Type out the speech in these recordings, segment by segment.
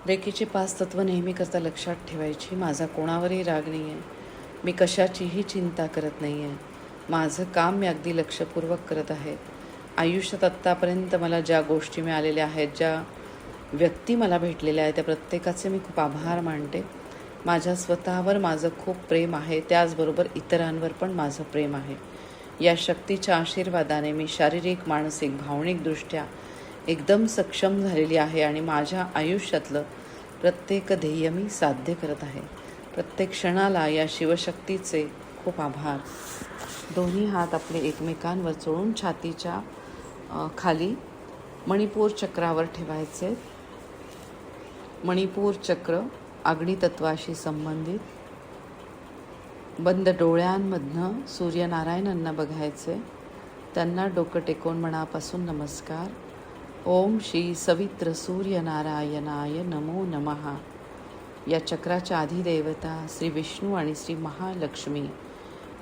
रेकीची 5 तत्त्व नेहमी करता लक्षात ठेवायची. माझा कोणावरही राग नाही आहे. मी कशाचीही चिंता करत नाही आहे. माझं काम मी अगदी लक्षपूर्वक करत आहे. आयुष्यात आत्तापर्यंत मला ज्या गोष्टी मिळालेल्या आहेत, ज्या व्यक्ती मला भेटलेल्या आहेत, त्या प्रत्येकाचे मी खूप आभार मानते. माझ्या स्वतःवर माझं खूप प्रेम आहे. त्याचबरोबर इतरांवर पण माझं प्रेम आहे. या शक्तीच्या आशीर्वादाने मी शारीरिक, मानसिक, भावनिकदृष्ट्या एकदम सक्षम झालेली आहे आणि माझ्या आयुष्यातलं प्रत्येक ध्येय मी साध्य करत आहे. प्रत्येक क्षणाला या शिवशक्तीचे खूप आभार. दोन्ही हात आपले एकमेकांवर चोळून छातीच्या खाली मणिपूर चक्रावर ठेवायचे. मणिपूर चक्र अग्नितत्वाशी संबंधित. बंद डोळ्यांमधनं सूर्यनारायणांना बघायचे. त्यांना डोकं टेकवून मनापासून नमस्कार. ओम श्री सवित्र सूर्यनारायणाय नमो नमः. या चक्राच्या अधिदेवता श्री विष्णू आणि श्री महालक्ष्मी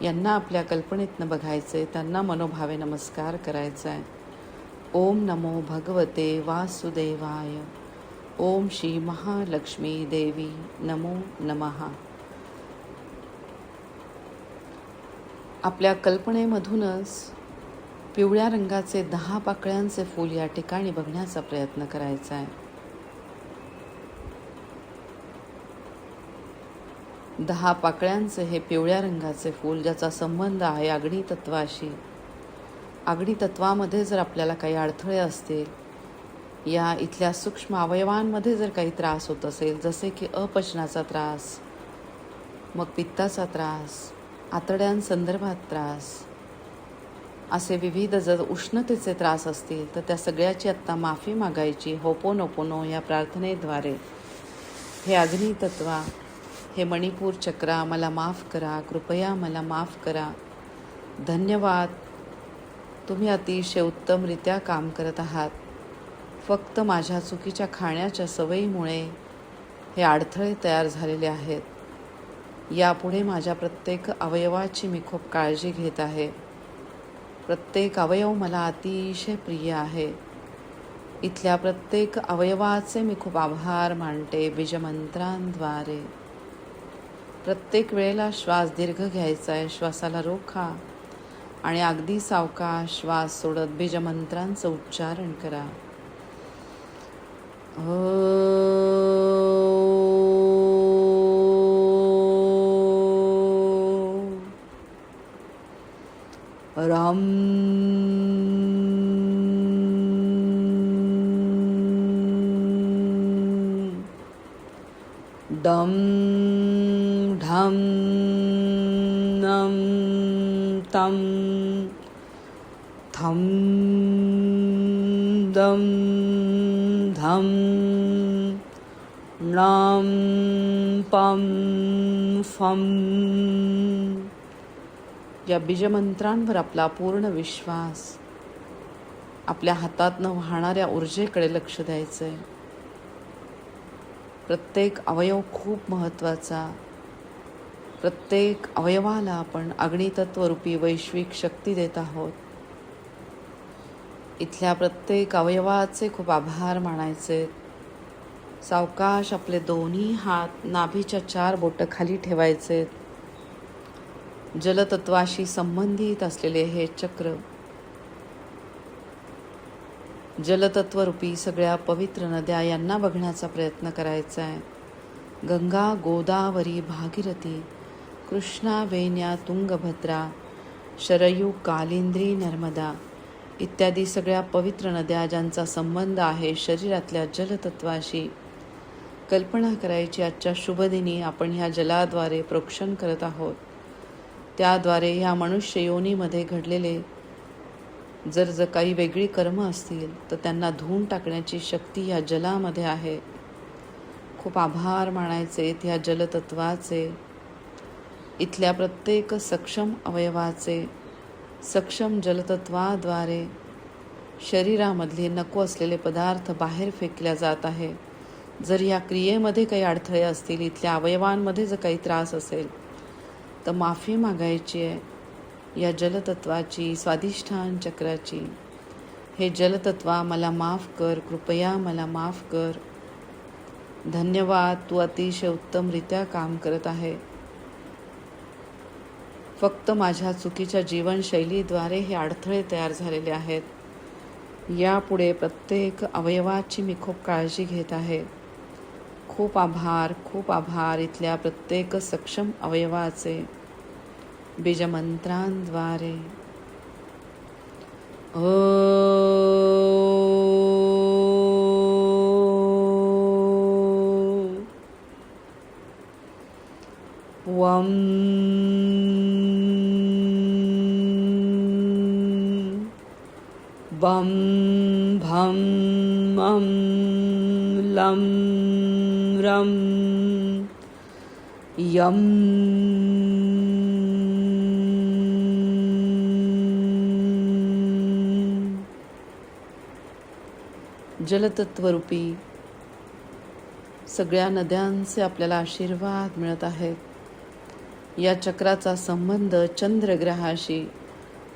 यांना आपल्या कल्पनेतनं बघायचे. त्यांना मनोभावे नमस्कार करायचा आहे. ओम नमो भगवते वासुदेवाय. ओम श्री महालक्ष्मी देवी नमो नमः. आपल्या कल्पनेमधूनच पिवळ्या रंगाचे 10 पाकळ्यांचे फूल या ठिकाणी बघण्याचा प्रयत्न करायचा आहे. 10 पाकळ्यांचे हे पिवळ्या रंगाचे फूल, ज्याचा संबंध आहे अग्नितत्वाशी. अग्नितत्वामध्ये जर आपल्याला काही अडथळे असतील, या इथल्या सूक्ष्म अवयवांमध्ये जर काही त्रास होत असेल, जसे की अपचनाचा त्रास, मग पित्ताचा त्रास, आतड्यांसंदर्भात त्रास, असे विविध जर उष्णतेचे त्रास असतील, तर त्या सगळ्याची आत्ता माफी मागायची. होपोनोपोनो या प्रार्थनेद्वारे. हे अग्नितत्वा, हे मणिपूर चक्रा, मला माफ करा, कृपया मला माफ करा. धन्यवाद. तुम्ही अतिशय उत्तमरित्या काम करत आहात. फक्त माझ्या चुकीच्या खाण्याच्या सवयीमुळे हे अडथळे तयार झालेले आहेत. यापुढे माझ्या प्रत्येक अवयवाची मी खूप काळजी घेत आहे. प्रत्येक अवयव मला अतिशय प्रिय आहे. इथल्या प्रत्येक अवयवाचे मी खूप आभार मानते. बीजमंत्रांद्वारे प्रत्येक वेळेला श्वास दीर्घ घ्यायचा आहे. श्वासाला रोखा आणि अगदी सावकाश श्वास सोडत बीजमंत्रांचं उच्चारण करा. राम डम ढम नम तम थम दम धम नाम पम फम. या बीजमंत्रांवर आपला पूर्ण विश्वास. आपल्या हातातनं वाहणाऱ्या ऊर्जेकडे लक्ष द्यायचं आहे. प्रत्येक अवयव खूप महत्त्वाचा. प्रत्येक अवयवाला आपण अग्नितत्वरूपी वैश्विक शक्ती देत आहोत. इथल्या प्रत्येक अवयवाचे खूप आभार मानायचे. सावकाश आपले दोन्ही हात नाभीच्या 4 बोटं खाली ठेवायचे. जलतत्वाशी संबंधित असलेले हे चक्र, जलतत्वरूपी सगळ्या पवित्र नद्या यांना बघण्याचा प्रयत्न करायचा आहे. गंगा, गोदावरी, भागीरथी, कृष्णा, वेण्या, तुंगभद्रा, शरयू, कालिंद्री, नर्मदा इत्यादी सगळ्या पवित्र नद्या ज्यांचा संबंध आहे शरीरातल्या जलतत्वाशी. कल्पना करायची आजच्या शुभदिनी आपण ह्या जलाद्वारे प्रोक्षण करत आहोत. त्याद्वारे ह्या मनुष्य योनीमध्ये घडलेले जर काही वेगळी कर्म असतील, तर त्यांना धुवून टाकण्याची शक्ती ह्या जलामध्ये आहे. खूप आभार मानायचे ह्या जलतत्वाचे. इथल्या प्रत्येक सक्षम अवयवाचे. सक्षम जलतत्वाद्वारे शरीरामधले नको असलेले पदार्थ बाहेर फेकल्या जात आहे. जर या क्रियेमध्ये काही अडथळे असतील, इथल्या अवयवांमध्ये जर काही त्रास असेल, तर माफी मागायची आहे या जलतत्वाची, स्वाधिष्ठान चक्राची. हे जलतत्वा मला माफ कर, कृपया मला माफ कर. धन्यवाद, तू अतिशय उत्तमरित्या काम करत आहे. फक्त माझ्या चुकीच्या जीवनशैलीद्वारे हे अडथळे तयार झालेले आहेत. यापुढे प्रत्येक अवयवाची मी खूप काळजी घेत आहे. खूप आभार, खूप आभार इथल्या प्रत्येक सक्षम अवयवाचे बीजमंत्रांद्वारे. वम बम भम मम लं रं यम. जलतत्वरूपी सगळ्या नद्यांचे आपल्याला आशीर्वाद मिळत आहेत. या चक्राचा संबंध चंद्रग्रहाशी.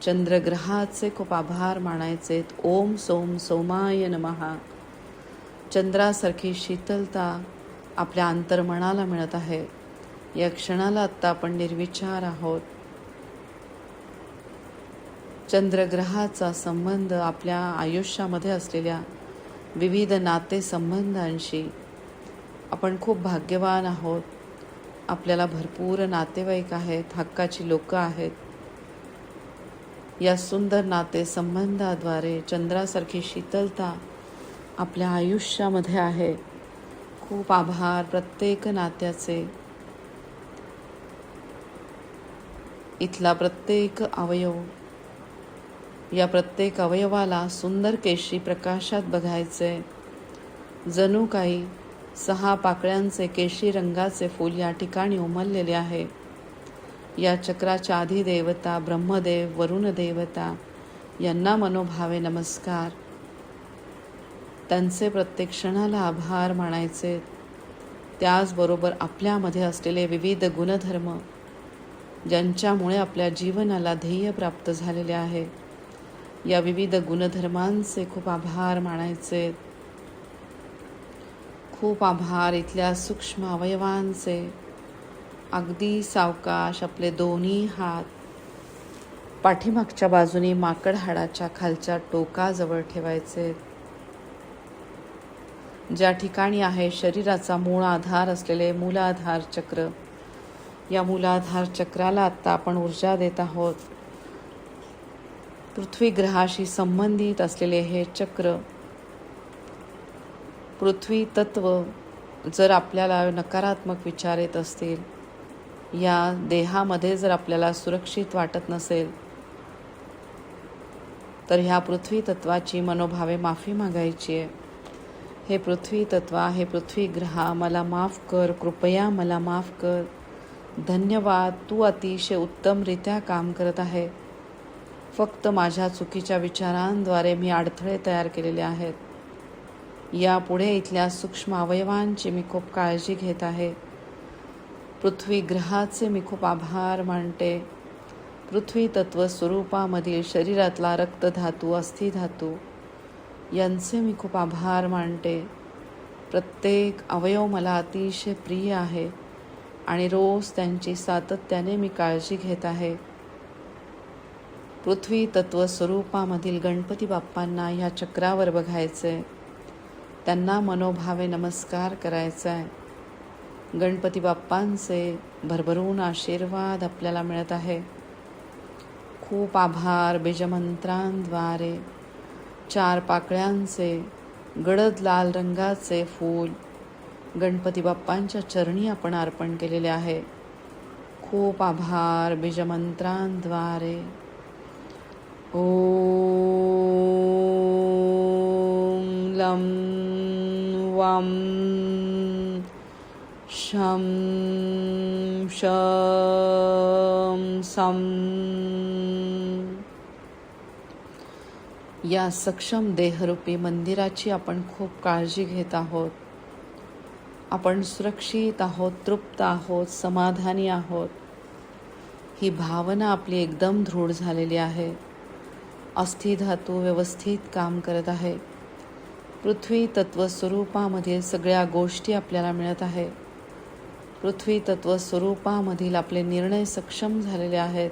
चंद्रग्रहाचे खूप आभार मानायचे. ओम सोम सोमाय नमः. चंद्रासारखी शीतलता आपल्या अंतर्मनाला मिळत आहे. या क्षणाला आत्ता आपण निर्विचार आहोत. चंद्रग्रहाचा संबंध आपल्या आयुष्यामध्ये असलेल्या विविध नातेसंबंधांशी. आपण खूप भाग्यवान आहोत. आपल्याला भरपूर नातेवाईक आहेत, हक्काची लोकं आहेत. या सुंदर नातेसंबंधाद्वारे चंद्रासारखी शीतलता आपल्या आयुष्यामध्ये आहे. खूप आभार प्रत्येक नात्याचे. इथला प्रत्येक अवयव, या प्रत्येक अवयवाला सुंदर केशरी प्रकाशात बघायचे. जणू काही 6 पाकळ्यांचे केशरी रंगाचे फूल या ठिकाणी उमललेले आहे. या चक्राच्या अधिदेवता ब्रह्मदेव, वरुण देवता यांना मनोभावे नमस्कार. त्यांचे प्रत्येक क्षणाला आभार मानायचे. त्याचबरोबर आपल्यामध्ये असलेले विविध गुणधर्म, ज्यांच्यामुळे आपल्या जीवनाला ध्येय प्राप्त झालेले आहे, या विविध गुणधर्मांचे खूप आभार मानायचे. खूप आभार इथल्या सूक्ष्म अवयवांचे. अगदी सावकाश आपले दोन्ही हात पाठीमागच्या बाजूने माकड हाडाच्या खालच्या टोकाजवळ ठेवायचे. ज्या ठिकाणी आहे शरीराचा मूळ आधार असलेले मूलाधार चक्र, या मूलाधार चक्राला आत्ता आपण ऊर्जा देत आहोत. पृथ्वी ग्रहाशी संबंधित असलेले हे चक्र, पृथ्वी तत्व जर आपल्याला नकारात्मक विचार येत असतील, या देहामध्ये जर आपल्याला सुरक्षित वाटत नसेल, तर ह्या पृथ्वी तत्वाची मनोभावे माफी मागायची आहे. हे पृथ्वी तत्वा, हे पृथ्वी ग्रहा, मला माफ कर, कृपया मला माफ कर. धन्यवाद, तू अतिशय उत्तमरित्या काम करत आहे. फक्त माझ्या चुकीच्या विचारांद्वारे मी अडथळे तयार केलेले आहेत. यापुढे इथल्या सूक्ष्म अवयवांची मी खूप काळजी घेत आहे. पृथ्वी ग्रहाचे मी खूप आभार मानते. पृथ्वी तत्व स्वरूपामधील शरीरातला रक्तधातू, अस्थिधातू यांचे मी खूप आभार मानते. प्रत्येक अवयव मला अतिशय प्रिय आहे आणि रोज त्यांची सातत्याने मी काळजी घेत आहे. पृथ्वी तत्व स्वरूपामधील गणपती बाप्पांना ह्या चक्रावर बघायचे. त्यांना मनोभावे नमस्कार करायचा आहे. गणपती बाप्पांचे भरभरून आशीर्वाद आपल्याला मिळत आहे. खूप आभार. बीजमंत्रांद्वारे 4 पाकळ्यांचे गडद लाल रंगाचे फूल गणपती बाप्पांच्या चरणी आपण अर्पण केलेले आहे. खूप आभार. बीजमंत्रांद्वारे ओम लं वं शं शं सं. या सक्षम देहरूपी मंदिराची आपण खूप काळजी घेत आहोत. आपण सुरक्षित आहोत, तृप्त आहोत, समाधानी आहोत. ही भावना आपली एकदम दृढ झालेली आहे. अस्थिधातू व्यवस्थित काम करत आहे. पृथ्वी तत्व स्वरूपामधील सगळ्या गोष्टी आपल्याला मिळत आहे. पृथ्वी तत्व स्वरूपामधील आपले निर्णय सक्षम झालेले आहेत.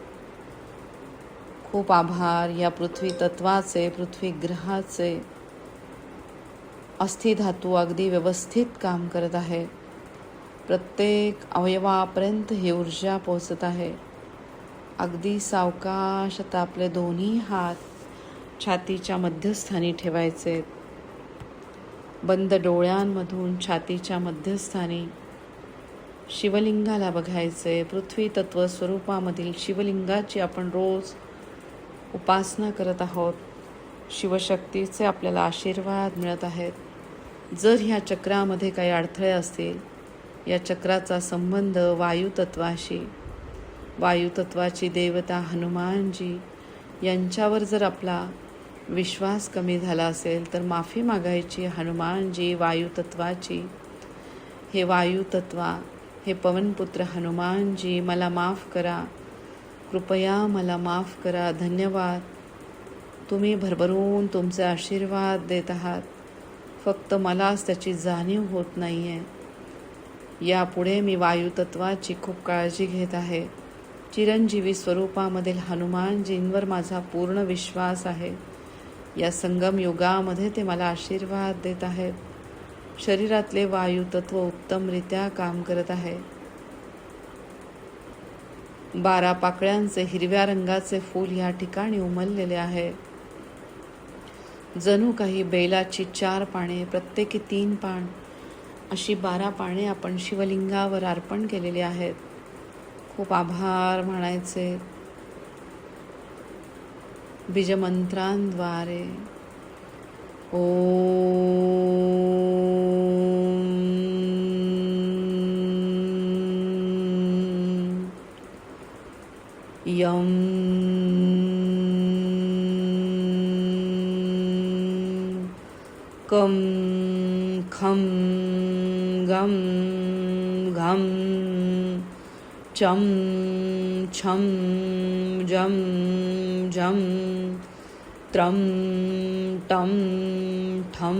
खूप आभार या पृथ्वी तत्वाचे, पृथ्वी ग्रहाचे. अस्थिधातू अगदी व्यवस्थित काम करत आहे. प्रत्येक अवयवापर्यंत ही ऊर्जा पोहोचत आहे. अगदी सावकाश आता आपले दोन्ही हात छातीच्या मध्यस्थानी ठेवायचे. बंद डोळ्यांमधून छातीच्या मध्यस्थानी शिवलिंगाला बघायचे. पृथ्वी तत्व स्वरूपामधील शिवलिंगाची आपण रोज उपासना करत आहोत. शिवशक्तीचे आपल्याला आशीर्वाद मिळत आहेत. जर ह्या चक्रामध्ये काही अडथळे असतील, या चक्राचा संबंध वायुतत्वाशी, वायुतत्वाची देवता हनुमानजी यांच्यावर जर आपला विश्वास कमी झाला असेल तर माफी मागायची. हनुमानजी वायुतत्वाची, हे वायुतत्वा, हे पवनपुत्र हनुमानजी मला माफ करा, कृपया मला माफ करा. धन्यवाद, तुम्ही भरभरून तुमचे आशीर्वाद देत आहात. फक्त मलाच त्याची जाणीव होत नाही आहे. यापुढे मी वायुतत्वाची खूप काळजी घेत आहे. चिरंजीवी स्वरूपामधील हनुमानजींवर माझा पूर्ण विश्वास आहे. या संगम युगामध्ये ते मला आशीर्वाद देत आहेत. शरीरातले वायुतत्व उत्तमरित्या काम करत आहे. 12 पाकळ्यांचे हिरव्या रंगाचे फूल या ठिकाणी उमललेले आहे. जणू काही बेलाची 4 पाने, प्रत्येकी 3 पान, अशी 12 पाने आपण शिवलिंगावर अर्पण केलेली आहेत. खूप आभार म्हणायचे. बीजमंत्रांद्वारे यम कम खम गम घम चम छम जम जम त्रम टम ठम.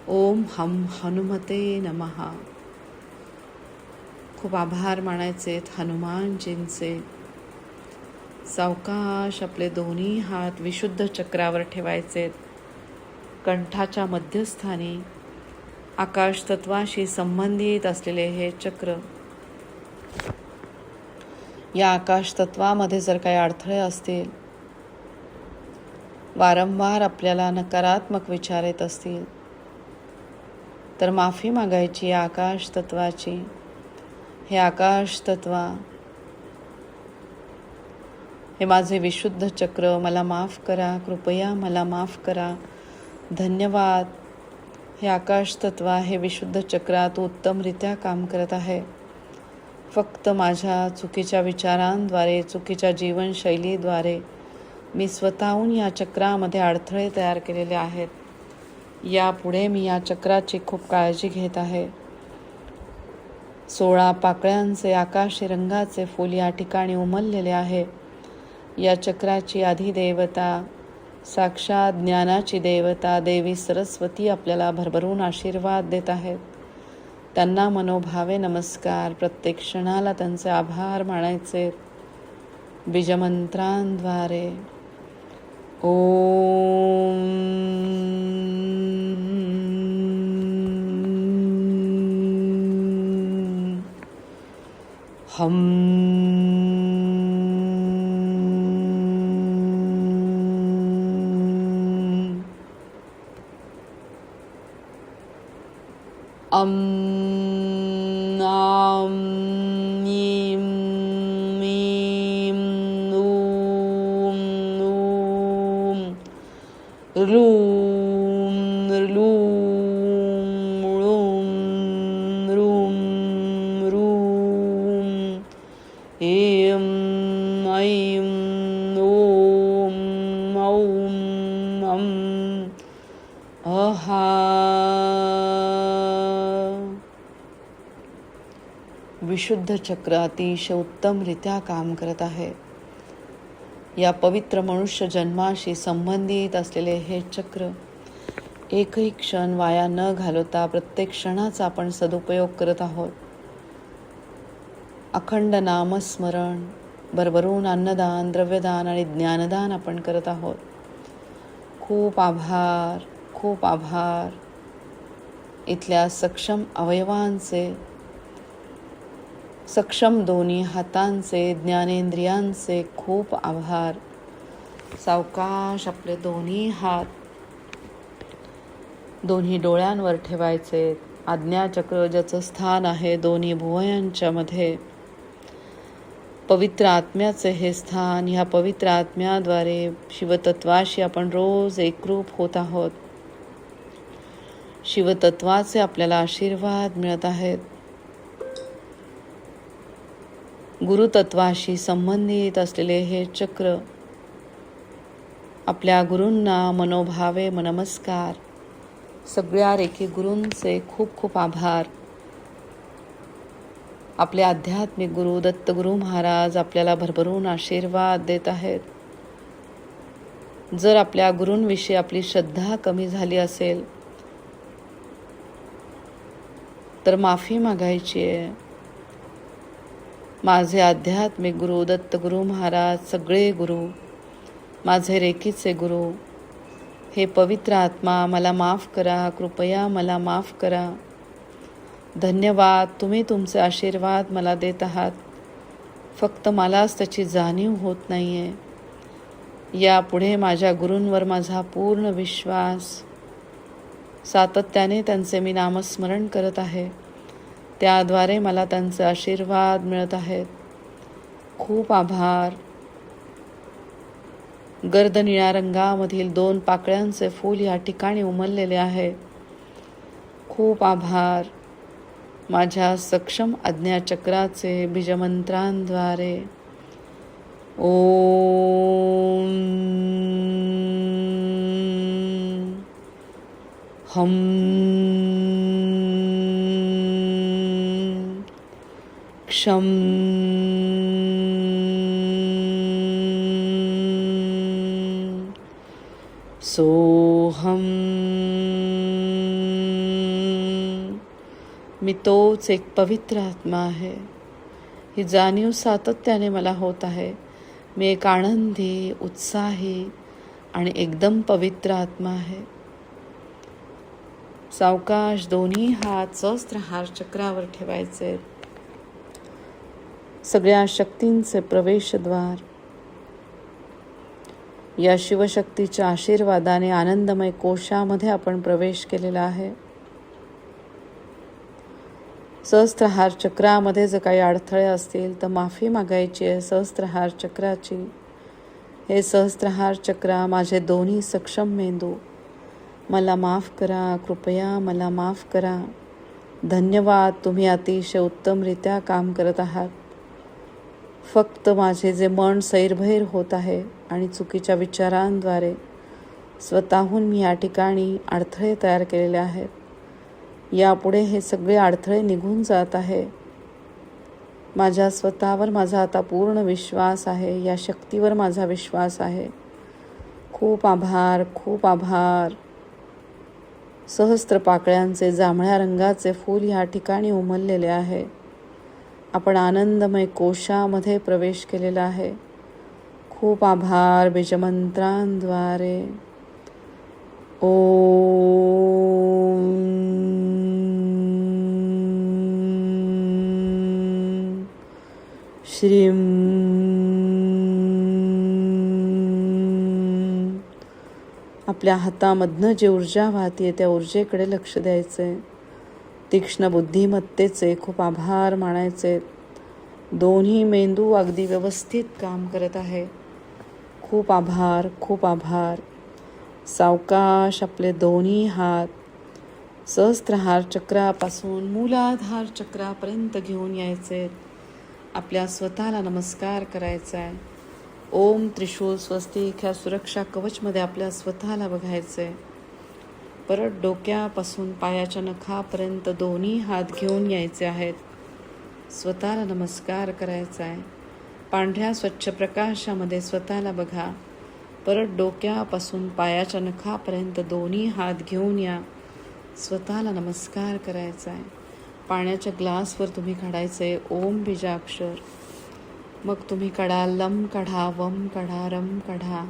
ओम हम हनुमते नमः. खूप आभार मानायचे हनुमानजींचे. सावकाश आपले दोन्ही हात विशुद्ध चक्रावर ठेवायचे. कंठाच्या मध्यस्थानी आकाश तत्वाशी संबंधित असलेले हे चक्र. या आकाश तत्वामध्ये जर काही अडथळे असतील, वारंवार आपल्याला नकारात्मक विचार येत असतील, तर माफी मागायची या आकाश तत्वाची. हे आकाश तत्वा, हे माझे विशुद्ध चक्र, मला माफ करा, कृपया मला माफ करा. धन्यवाद. हे आकाश तत्वा, हे विशुद्ध चक्रात उत्तमरित्या काम करत आहे. फक्त माझ्या चुकीच्या विचारांद्वारे, चुकीच्या जीवनशैलीद्वारे मी स्वतःहून या चक्रामध्ये अडथळे तयार केलेले आहेत. यापुढे मी या चक्राची खूप काळजी घेत आहे. 16 पाकळ्यांचे आकाशी रंगाचे फूल या ठिकाणी उमललेले आहे. या चक्राची अधिदेवता, साक्षात ज्ञानाची देवता देवी सरस्वती आपल्याला भरभरून आशीर्वाद देत आहेत. त्यांना मनोभावे नमस्कार. प्रत्येक क्षणाला त्यांचे आभार मानायचे. बीजमंत्रांद्वारे ओम हम अम नाम नीम मीम नूम नूम रूम लूम रूम रूम रूम एम ऐम ओम औम अम अहा. विशुद्ध चक्र अतिशय उत्तमरित्या काम करत आहे. या पवित्र मनुष्य जन्माशी संबंधित असलेले हे चक्र एकही क्षण वाया न घालवता प्रत्येक क्षणाचा आपण सदुपयोग करत आहोत. अखंड नामस्मरण, भरभरून अन्नदान, द्रव्यदान आणि ज्ञानदान आपण करत आहोत. खूप आभार, खूप आभार. इथल्या सक्षम अवयवांचे, सक्षम दोन्ही हातांचे, ज्ञानेंद्रियांचे खूप आभार. सावकाश आपले दोन्ही हात दोन्ही डोळ्यांवर ठेवायचे. आज्ञाचक्र ज्याचं स्थान आहे दोन्ही भुवयांच्या मध्ये, पवित्र आत्म्याचे हे स्थान. ह्या पवित्र आत्म्याद्वारे शिवतत्वाशी आपण रोज एकरूप होत आहोत. शिवतत्वाचे आपल्याला आशीर्वाद मिळत आहेत. गुरुतत्वाशी संबंधित असलेले हे चक्र, आपल्या गुरूंना मनोभावे नमस्कार. सगळ्या रेखी गुरूंचे खूप खूप आभार. आपले आध्यात्मिक गुरु दत्तगुरु महाराज आपल्याला भरभरून आशीर्वाद देत आहेत. जर आपल्या गुरूंविषयी आपली श्रद्धा कमी झाली असेल तर माफी मागायची आहे. माझे आध्यात्मिक गुरु दत्तगुरु महाराज, सगळे गुरु, माझे रेखीचे गुरु, हे पवित्र आत्मा मला माफ करा, कृपया मला माफ करा. धन्यवाद, तुम्ही तुमचे आशीर्वाद मला देत आहात. फक्त मलाच त्याची जाणीव होत नाही आहे. यापुढे माझ्या गुरूंवर माझा पूर्ण विश्वास. सातत्याने त्यांचे मी नामस्मरण करत आहे. त्याद्वारे मला त्यांचे आशीर्वाद मिळत आहेत. खूप आभार. गर्द निळ्या रंगामधील 2 पाकळ्यांचे फूल या ठिकाणी उमललेले आहे. खूप आभार. माझ्या सक्षम आज्ञाचक्राचे बीजमंत्रांद्वारे ओम हम क्षम सोहम. मी तोच एक पवित्र आत्मा आहे. ही जाणीव सातत्याने मला होत आहे. मी एक आनंदी, उत्साही आणि एकदम पवित्र आत्मा आहे. सावकाश दोन्ही हात सहस्त्रहार चक्रावर ठेवायचे. सगळ्या शक्तींचे प्रवेशद्वार. या शिवशक्तीच्या आशीर्वादाने आनंदमय कोशामध्ये आपण प्रवेश केलेला आहे. सहस्त्रहार चक्रामध्ये जर काही अडथळे असतील तर माफी मागायची आहे सहस्त्रहार चक्राची. हे सहस्त्रहार चक्रा, माझे दोन्ही सक्षम मेंदू, मला माफ करा, कृपया मला माफ करा. धन्यवाद, तुम्ही अतिशय उत्तमरित्या काम करत आहात. फक्त माझे जे मन सैरभैर होत आहे आणि चुकीच्या विचारांद्वारे स्वतःहून मी या ठिकाणी अडथळे तयार केलेले आहेत. यापुढे हे सगळे अडथळे निघून जात आहे. माझ्या स्वतःवर माझा आता पूर्ण विश्वास आहे. या शक्तीवर माझा विश्वास आहे. खूप आभार, खूप आभार. सहस्त्र पाकळ्यांचे जांभळ्या रंगाचे फूल या ठिकाणी उमललेले आहे. आपण आनंदमय कोशामध्ये प्रवेश केलेला आहे. खूप आभार. बीजमंत्रांद्वारे ओम श्रीम आपल्या हातामधनं जी ऊर्जा वाहते त्या ऊर्जेकडे लक्ष द्यायचे. तीक्ष्ण बुद्धिमत्तेचे खूप आभार मानायचे. दोन्ही मेंदू अगदी व्यवस्थित काम करत आहे. खूप आभार, खूप आभार. सावकाश आपले दोन्ही हात सहस्त्रहार चक्रापासून मूलाधार चक्रापर्यंत घेऊन यायचे. आपल्या स्वतःला नमस्कार करायचा आहे. ओम त्रिशूल स्वस्तिक ह्या सुरक्षा कवचमध्ये आपल्या स्वतःला बघायचे. परत डोक्यापासून पायाच्या नखापर्यंत दोन्ही हात घेऊन यायचे आहेत. स्वतःला नमस्कार करायचा आहे. पांढऱ्या स्वच्छ प्रकाशामध्ये स्वतःला बघा. परत डोक्यापासून पायाच्या नखापर्यंत दोन्ही हात घेऊन या. स्वतःला नमस्कार करायचा आहे. पाण्याच्या ग्लासवर तुम्ही काढायचं आहे ओम बीजाक्षर. मग तुम्ही काढा लम काढा, वम काढा, रम काढा,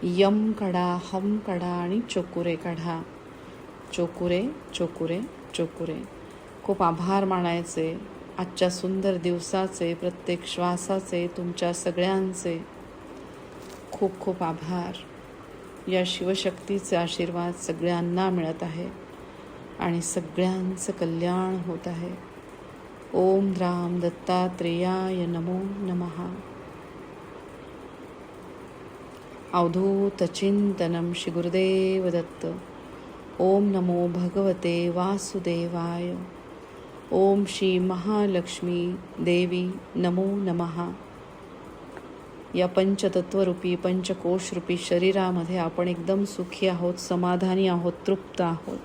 यम काढा, हम काढा आणि चोकुरे काढा. चोकुरे चोकुरे चोकुरे. खूप आभार मानायचे आजच्या सुंदर दिवसाचे, प्रत्येक श्वासाचे, तुमच्या सगळ्यांचे खूप खूप आभार. या शिवशक्तीचे आशीर्वाद सगळ्यांना मिळत आहे आणि सगळ्यांचं कल्याण होत आहे. ओम राम दत्तात्रेयाय नमो नमः. अवधूत चिंतनम श्री गुरुदेव दत्त. ओम नमो भगवते वासुदेवाय. ओम श्री महालक्ष्मी देवी नमो नमः. या पंचतत्वरूपी पंचकोशरूपी शरीरामध्ये आपण एकदम सुखी आहोत, समाधानी आहोत, तृप्त आहोत.